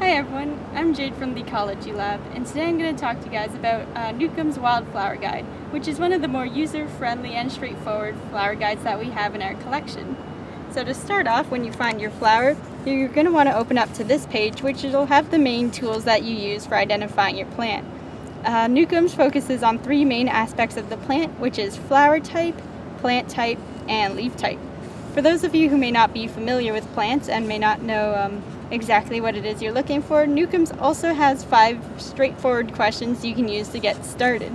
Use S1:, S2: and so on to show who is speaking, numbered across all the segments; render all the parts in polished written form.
S1: Hi everyone, I'm Jade from the Ecology Lab, and today I'm going to talk to you guys about Newcomb's Wildflower Guide, which is one of the more user-friendly and straightforward flower guides that we have in our collection. So to start off, when you find your flower, you're going to want to open up to this page, which will have the main tools that you use for identifying your plant. Newcomb's focuses on three main aspects of the plant, which is flower type, plant type, and leaf type. For those of you who may not be familiar with plants and may not know exactly what it is you're looking for, Newcomb's also has 5 straightforward questions you can use to get started.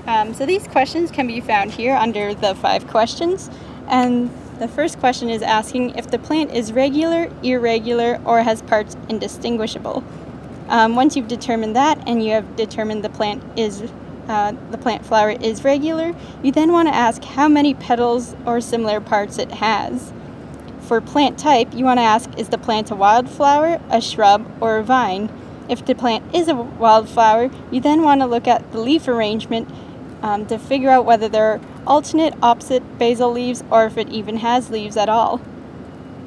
S1: So these questions can be found here under the 5 questions, and the first question is asking if the plant is regular, irregular, or has parts indistinguishable. Once you've determined that and you have determined the plant flower is regular, you then want to ask how many petals or similar parts it has. For plant type, you want to ask, is the plant a wildflower, a shrub, or a vine? If the plant is a wildflower, you then want to look at the leaf arrangement to figure out whether they're alternate, opposite, basal leaves, or if it even has leaves at all.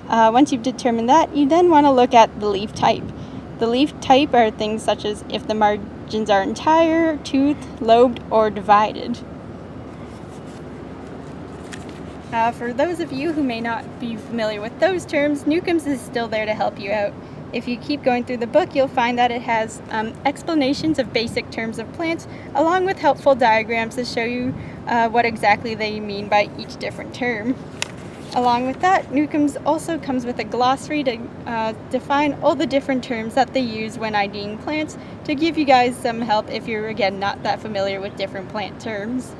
S1: Once you've determined that, you then want to look at the leaf type. The leaf type are things such as if the margins are entire, toothed, lobed, or divided. For those of you who may not be familiar with those terms, Newcomb's is still there to help you out. If you keep going through the book, you'll find that it has explanations of basic terms of plants, along with helpful diagrams to show you what exactly they mean by each different term. Along with that, Newcomb's also comes with a glossary to define all the different terms that they use when IDing plants, to give you guys some help if you're, again, not that familiar with different plant terms.